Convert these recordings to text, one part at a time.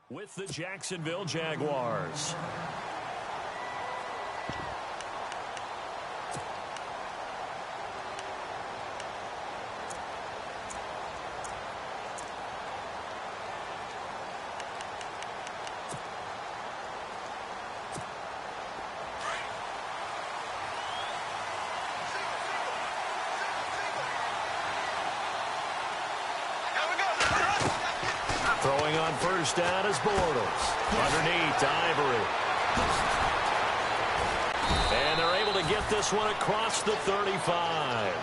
with the Jacksonville Jaguars. Throwing on first down is Bortles. Underneath, Ivory. And they're able to get this one across the 35.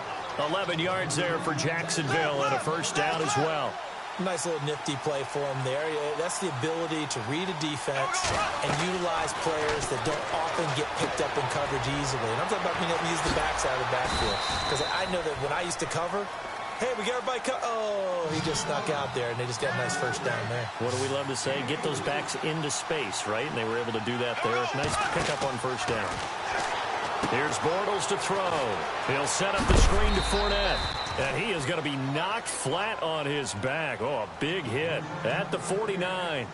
11 yards there for Jacksonville and a first down as well. Nice little nifty play for him there. That's the ability to read a defense and utilize players that don't often get picked up in coverage easily. And I'm talking about being able to use the backside of the backfield. Because I know that when I used to cover, hey, we got everybody oh, he just snuck out there, and they just got a nice first down there. What do we love to say? Get those backs into space, right? And they were able to do that there. Nice pickup on first down. Here's Bortles to throw. He'll set up the screen to Fournette. And he is going to be knocked flat on his back. Oh, a big hit at the 49.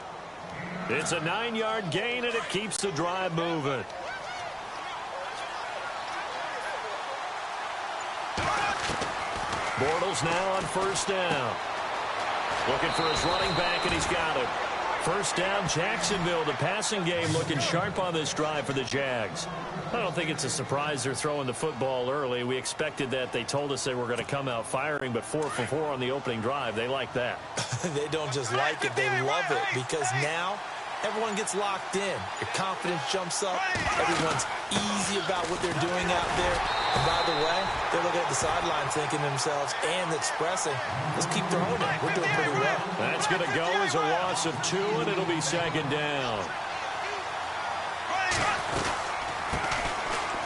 It's a 9-yard gain, and it keeps the drive moving. Bortles now on first down. Looking for his running back, and he's got it. First down, Jacksonville. The passing game looking sharp on this drive for the Jags. I don't think it's a surprise they're throwing the football early. We expected that. They told us they were going to come out firing, but 4 for 4 on the opening drive. They like that. They don't just like it. They love it because now everyone gets locked in. Your confidence jumps up. Everyone's easy about what they're doing out there. And by the way, they're looking at the sideline thinking to themselves and expressing, let's keep throwing it. We're doing pretty well. That's going to go as a loss of 2, and it'll be second down.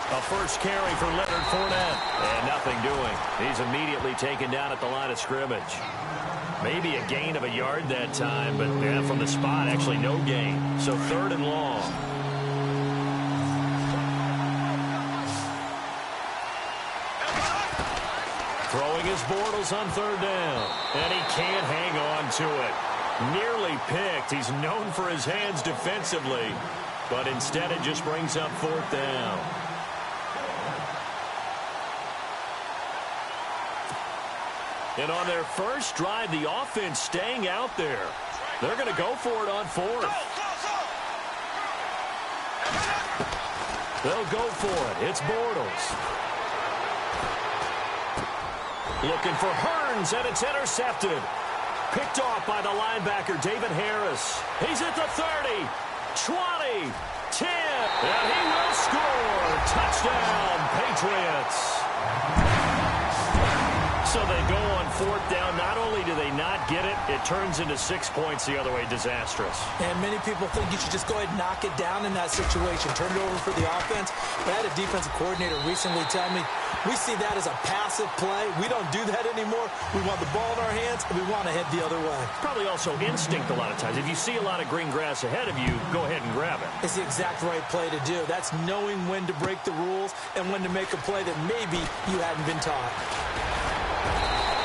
A first carry for Leonard Fournette. And nothing doing. He's immediately taken down at the line of scrimmage. Maybe a gain of a yard that time, but yeah, from the spot, actually no gain. So 3rd and long. Throwing his Bortles on 3rd down. And he can't hang on to it. Nearly picked. He's known for his hands defensively. But instead it just brings up 4th down. And on their first drive, the offense staying out there. They're going to go for it on 4th. They'll go for it. It's Bortles. Looking for Hearns, and it's intercepted. Picked off by the linebacker, David Harris. He's at the 30, 20, 10, and he will score. Touchdown, Patriots. So they go on 4th down. Not only do they not get it, it turns into 6 points the other way. Disastrous. And many people think you should just go ahead and knock it down in that situation. Turn it over for the offense. But I had a defensive coordinator recently tell me, we see that as a passive play. We don't do that anymore. We want the ball in our hands, and we want to head the other way. Probably also instinct a lot of times. If you see a lot of green grass ahead of you, go ahead and grab it. It's the exact right play to do. That's knowing when to break the rules and when to make a play that maybe you hadn't been taught.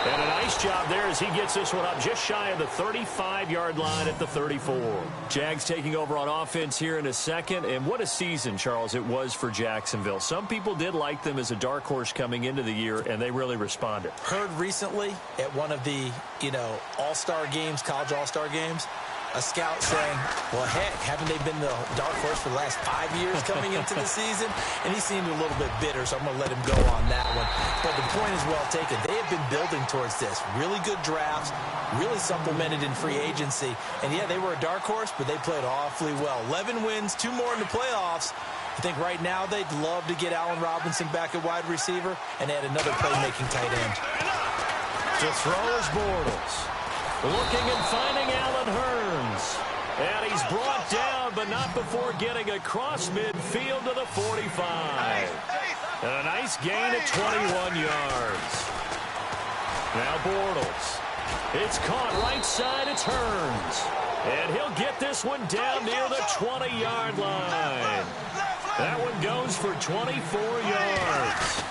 And a nice job there as he gets this one up just shy of the 35-yard line at the 34. Jags taking over on offense here in a second. And what a season, Charles, it was for Jacksonville. Some people did like them as a dark horse coming into the year, and they really responded. Heard recently at one of the, all-star games, college all-star games, a scout saying, well, heck, haven't they been the dark horse for the last 5 years coming into the season? And he seemed a little bit bitter, so I'm going to let him go on that one. But the point is well taken. They have been building towards this. Really good drafts, really supplemented in free agency. And, yeah, they were a dark horse, but they played awfully well. 11 wins, 2 more in the playoffs. I think right now they'd love to get Allen Robinson back at wide receiver and add another playmaking tight end. To throw is Bortles. Looking and finding Allen Hearns. And he's brought down, but not before getting across midfield to the 45. And a nice gain at 21 yards. Now Bortles. It's caught right side. It's Hearns. And he'll get this one down near the 20-yard line. That one goes for 24 yards.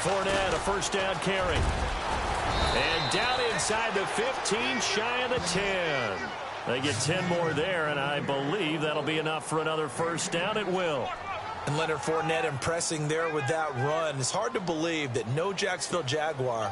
Fournette, a first down carry. And down inside the 15, shy of the 10. They get 10 more there, and I believe that'll be enough for another first down. It will. And Leonard Fournette impressing there with that run. It's hard to believe that no Jacksonville Jaguar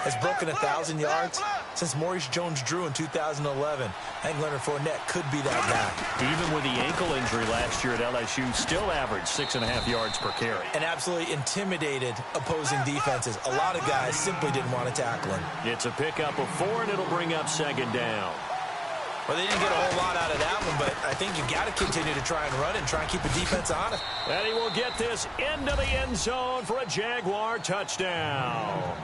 has broken 1,000 yards since Maurice Jones-Drew in 2011. I think Leonard Fournette could be that guy. Even with the ankle injury last year at LSU, still averaged 6.5 yards per carry. And absolutely intimidated opposing defenses. A lot of guys simply didn't want to tackle him. It's a pickup of 4, and it'll bring up second down. Well, they didn't get a whole lot out of that one, but I think you got to continue to try and run it and try and keep the defense on it. And he will get this into the end zone for a Jaguar touchdown.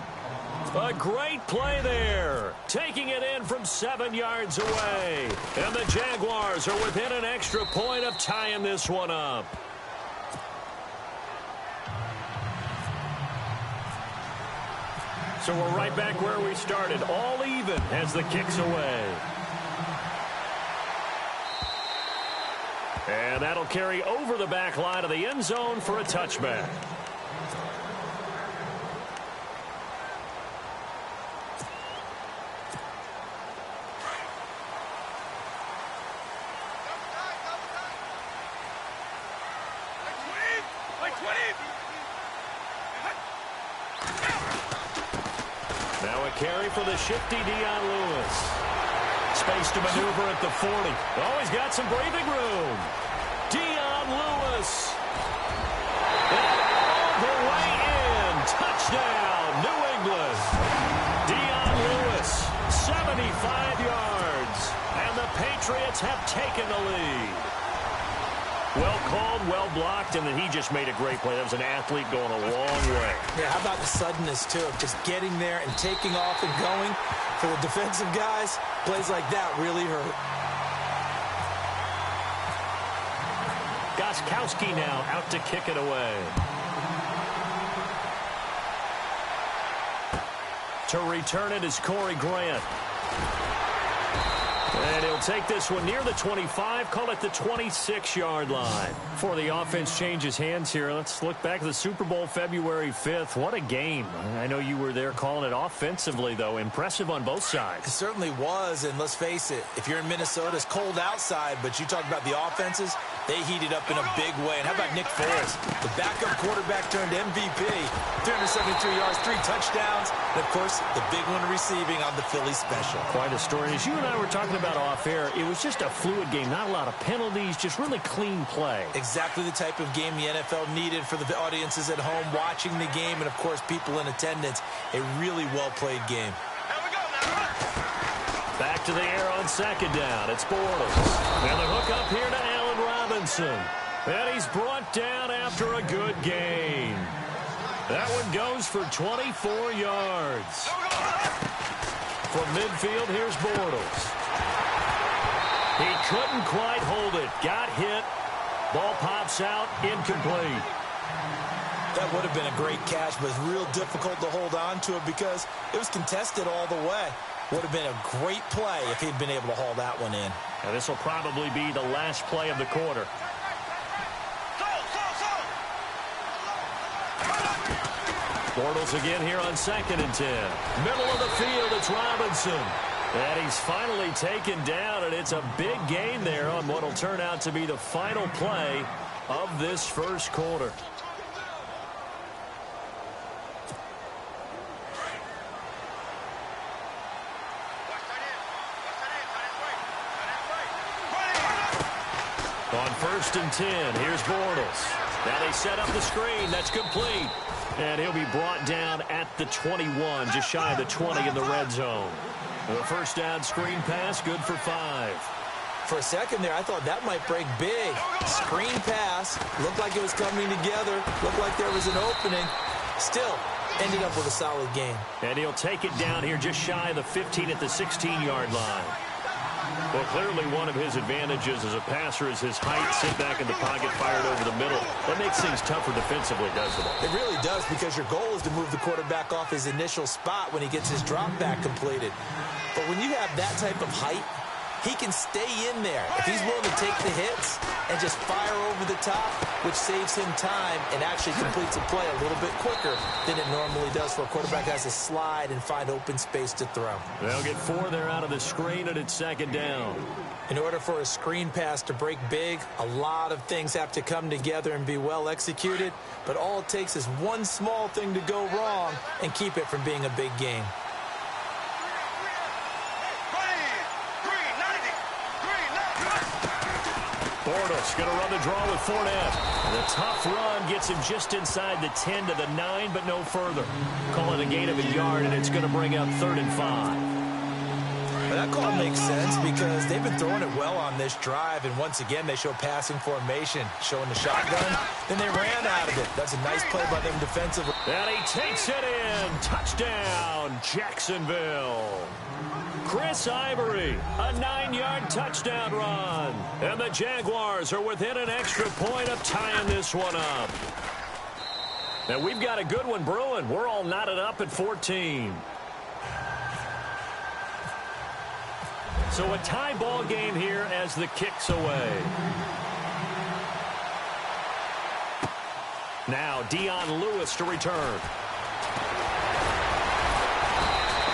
A great play there, taking it in from 7 yards away. And the Jaguars are within an extra point of tying this one up. So we're right back where we started, all even as the kick's away. And that'll carry over the back line of the end zone for a touchback. Now a carry for the shifty Dion Lewis. Space to maneuver at the 40. Oh, he's got some breathing room. Dion Lewis. And all the way in. Touchdown, New England. Dion Lewis, 75 yards. And the Patriots have taken the lead. Well called, well blocked, and then he just made a great play. That was an athlete going a long way. Yeah, how about the suddenness, too, of just getting there and taking off and going. For the defensive guys, plays like that really hurt. Gostkowski now out to kick it away. To return it is Corey Grant. And he'll take this one near the 25, call it the 26-yard line. Before the offense changes hands here, let's look back at the Super Bowl February 5th. What a game. I know you were there calling it offensively, though. Impressive on both sides. It certainly was, and let's face it, if you're in Minnesota, it's cold outside, but you talk about the offenses, they heated up in a big way. And how about Nick Foles, the backup quarterback turned MVP, 373 yards, 3 touchdowns, and, of course, the big one receiving on the Philly special. Quite a story. As you and I were talking about off air, it was just a fluid game, not a lot of penalties, just really clean play. Exactly the type of game the NFL needed for the audiences at home watching the game and, of course, people in attendance. A really well-played game. Back to the air on second down. It's Bortles. And the hook up here to Allen Robinson. And he's brought down after a good gain. That one goes for 24 yards. From midfield, here's Bortles. He couldn't quite hold it. Got hit. Ball pops out. Incomplete. That would have been a great catch, but it's real difficult to hold on to it because it was contested all the way. Would have been a great play if he'd been able to haul that one in. Now this will probably be the last play of the quarter. Bortles again here on 2nd and 10. Middle of the field, it's Robinson. And he's finally taken down, and it's a big gain there on what will turn out to be the final play of this first quarter. On 1st and 10, here's Bortles. Now they set up the screen. That's complete. And he'll be brought down at the 21, just shy of the 20 in the red zone. The first down screen pass, good for 5. For a second there, I thought that might break big. Screen pass, looked like it was coming together, looked like there was an opening. Still, ended up with a solid game. And he'll take it down here just shy of the 15 at the 16-yard line. Well, clearly one of his advantages as a passer is his height. Sit back in the pocket, fired over the middle. That makes things tougher defensively, doesn't it? It really does, because your goal is to move the quarterback off his initial spot when he gets his drop back completed. But when you have that type of height, he can stay in there. If he's willing to take the hits, and just fire over the top, which saves him time and actually completes a play a little bit quicker than it normally does for a quarterback who has to slide and find open space to throw. They'll get 4 there out of the screen, and it's second down. In order for a screen pass to break big, a lot of things have to come together and be well executed, but all it takes is one small thing to go wrong and keep it from being a big game. Bortles going to run the draw with Fournette. The tough run gets him just inside the 10 to the 9, but no further. Call it a gain of a yard, and it's going to bring up 3rd and 5. That call makes sense because they've been throwing it well on this drive, and once again they show passing formation, showing the shotgun. Then they ran out of it. That's a nice play by them defensively. And he takes it in. Touchdown, Jacksonville. Chris Ivory, a 9-yard touchdown run. And the Jaguars are within an extra point of tying this one up. Now we've got a good one brewing. We're all knotted up at 14. So a tie ball game here as the kick's away. Now Dion Lewis to return.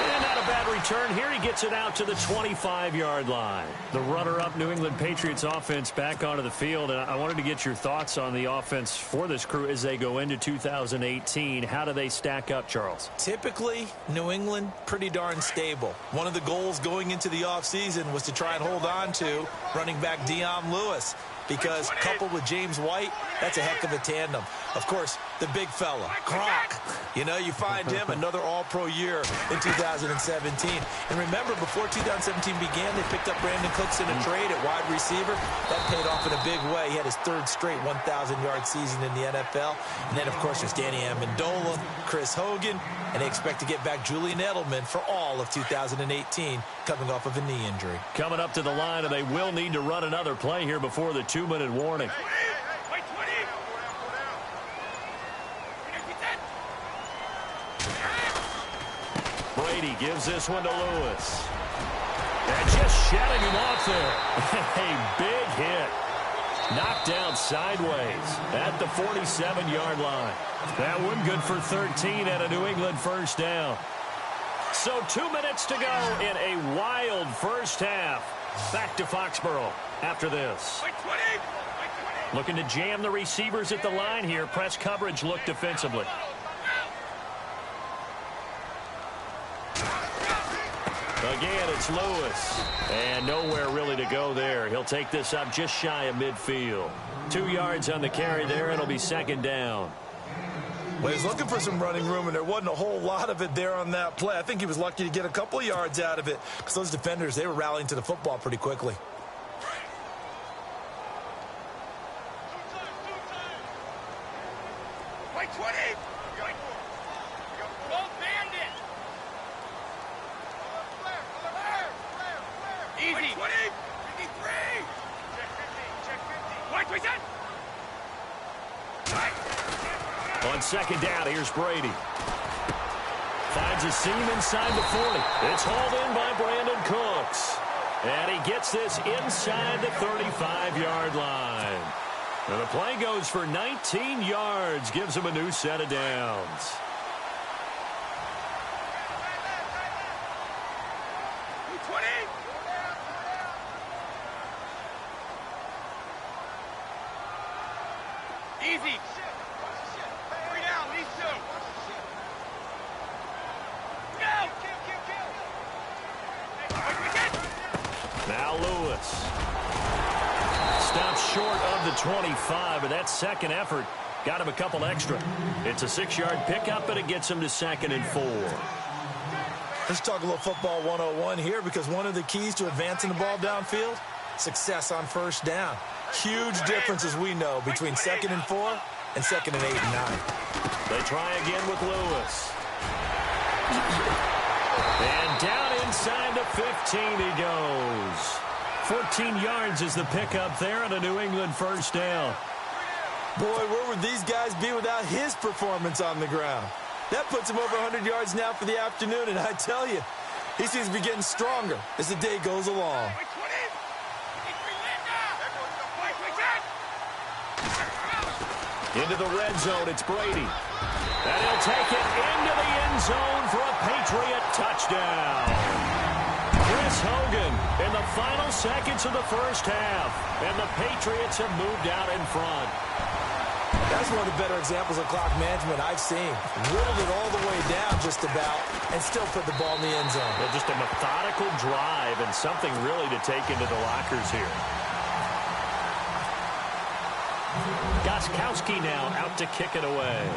And not a bad return here. He gets it out to the 25-yard line. The runner-up New England Patriots offense back onto the field. And I wanted to get your thoughts on the offense for this crew as they go into 2018. How do they stack up, Charles? Typically, New England, pretty darn stable. One of the goals going into the offseason was to try and hold on to running back Dion Lewis, because coupled with James White, that's a heck of a tandem. Of course, the big fella, Gronk. You know, you find him another all-pro year in 2017. And remember, before 2017 began, they picked up Brandon Cooks in a trade at wide receiver. That paid off in a big way. He had his 3rd straight 1,000-yard season in the NFL. And then, of course, there's Danny Amendola, Chris Hogan, and they expect to get back Julian Edelman for all of 2018, coming off of a knee injury. Coming up to the line, and they will need to run another play here before the 2-minute warning. Brady gives this one to Lewis. And just shutting him off there. A big hit. Knocked down sideways at the 47-yard line. That one good for 13 and a New England first down. So 2 minutes to go in a wild first half. Back to Foxborough after this. Looking to jam the receivers at the line here. Press coverage look defensively. Again, it's Lewis. And nowhere really to go there. He'll take this up just shy of midfield. 2 yards on the carry there. It'll be second down. Well, he's looking for some running room, and there wasn't a whole lot of it there on that play. I think he was lucky to get a couple of yards out of it because those defenders, they were rallying to the football pretty quickly. On second down, here's Brady. Finds a seam inside the 40. It's hauled in by Brandon Cooks. And he gets this inside the 35-yard line. And the play goes for 19 yards. Gives him a new set of downs. Easy. Three down, these two. Go! Now Lewis. Stops short of the 25, but that second effort got him a couple extra. It's a 6-yard pickup, and it gets him to 2nd and 4. Let's talk a little football 101 here, because one of the keys to advancing the ball downfield, success on first down. Huge difference, as we know, between 2nd and 4 and 2nd and 8 and 9. They try again with Lewis. And down inside the 15 he goes. 14 yards is the pickup there on a New England first down. Boy, where would these guys be without his performance on the ground? That puts him over 100 yards now for the afternoon, and I tell you, he seems to be getting stronger as the day goes along. Into the red zone, it's Brady. And he'll take it into the end zone for a Patriot touchdown. Chris Hogan in the final seconds of the first half. And the Patriots have moved out in front. That's one of the better examples of clock management I've seen. Whittled it all the way down just about and still put the ball in the end zone. Well, just a methodical drive and something really to take into the lockers here. Gostkowski now out to kick it away.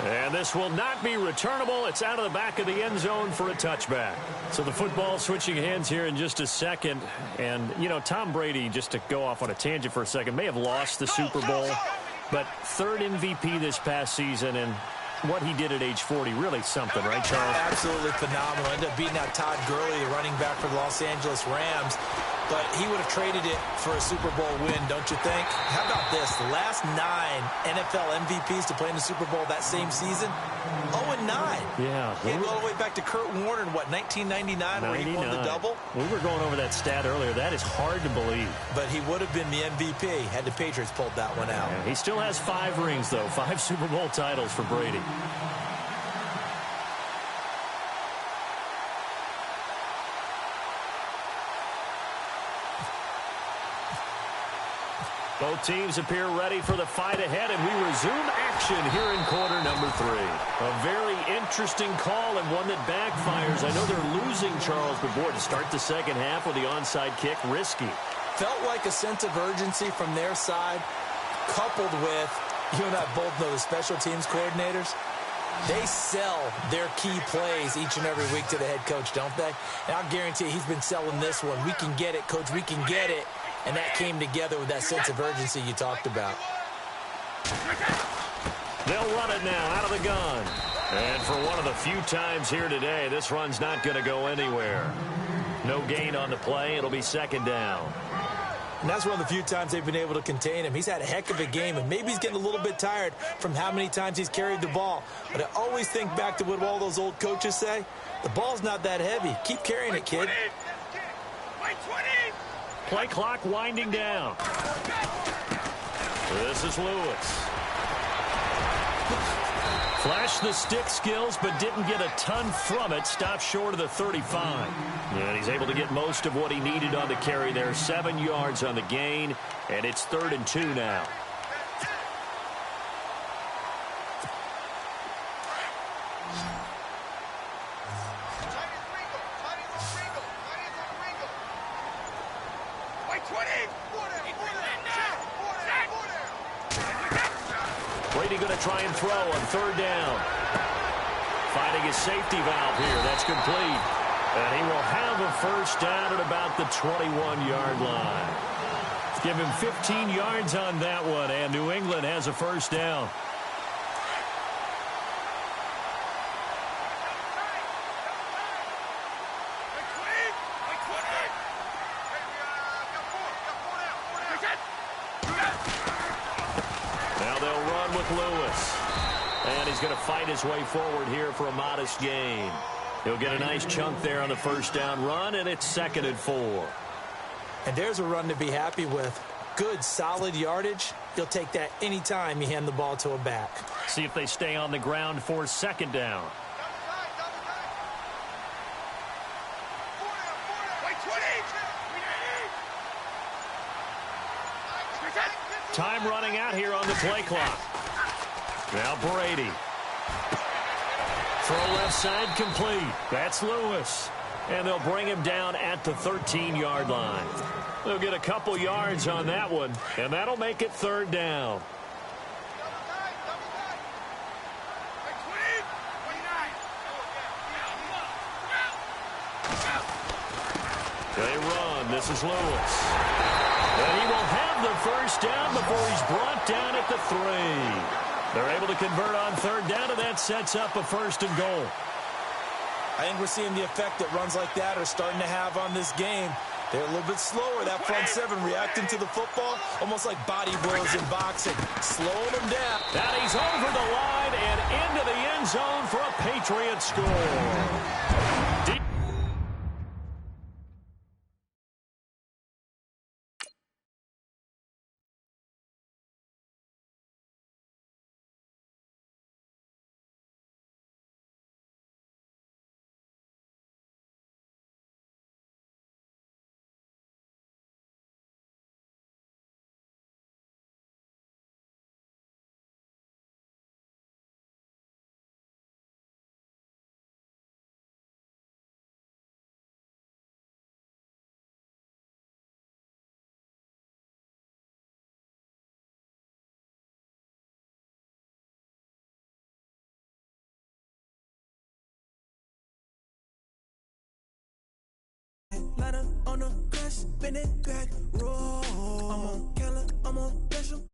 And this will not be returnable. It's out of the back of the end zone for a touchback. So the football switching hands here in just a second. And, you know, Tom Brady, just to go off on a tangent for a second, may have lost the Super Bowl. But third MVP this past season, and what he did at age 40, really something, right, Charles? Absolutely phenomenal. Ended up beating out Todd Gurley, the running back for the Los Angeles Rams. But he would have traded it for a Super Bowl win, don't you think? How about this? The last 9 NFL MVPs to play in the Super Bowl that same season, 0-9. Yeah. He had to go all the way back to Kurt Warner in, what, 1999, where he won the double? We were going over that stat earlier. That is hard to believe. But he would have been the MVP had the Patriots pulled that one out. Yeah, he still has 5 rings, though. 5 Super Bowl titles for Brady. Both teams appear ready for the fight ahead, and we resume action here in quarter number 3. A very interesting call and one that backfires. I know they're losing, Charles, but boy, to start the second half with the onside kick, risky. Felt like a sense of urgency from their side, coupled with, you and I both know the special teams coordinators. They sell their key plays each and every week to the head coach, don't they? And I'll guarantee you he's been selling this one. We can get it, coach, we can get it. And that came together with that sense of urgency you talked about. They'll run it now out of the gun. And for one of the few times here today, this run's not going to go anywhere. No gain on the play. It'll be second down. And that's one of the few times they've been able to contain him. He's had a heck of a game, and maybe he's getting a little bit tired from how many times he's carried the ball. But I always think back to what all those old coaches say. The ball's not that heavy. Keep carrying it, kid. Play clock winding down. This is Lewis. Flashed the stick skills, but didn't get a ton from it. Stopped short of the 35. And he's able to get most of what he needed on the carry there. 7 yards on the gain, and it's 3rd and 2 now. Brady going to try and throw on 3rd down. Finding his safety valve here. That's complete. And he will have a first down at about the 21-yard line. Give him 15 yards on that one, and New England has a first down. Lewis. And he's going to fight his way forward here for a modest gain. He'll get a nice chunk there on the first down run, and it's 2nd and 4. And there's a run to be happy with. Good, solid yardage. He'll take that any time you hand the ball to a back. See if they stay on the ground for 2nd down. Time running out here on the play clock. Now Brady. Throw left side complete. That's Lewis. And they'll bring him down at the 13-yard line. They'll get a couple yards on that one, and that'll make it 3rd down. They run. This is Lewis. And he will have the first down before he's brought down at the 3. They're able to convert on 3rd down, and that sets up a 1st and goal. I think we're seeing the effect that runs like that are starting to have on this game. They're a little bit slower, that front 7 reacting to the football, almost like body blows in boxing, slowing them down. And he's over the line and into the end zone for a Patriot score. it back, roll. I'm on Keller, I'm on special.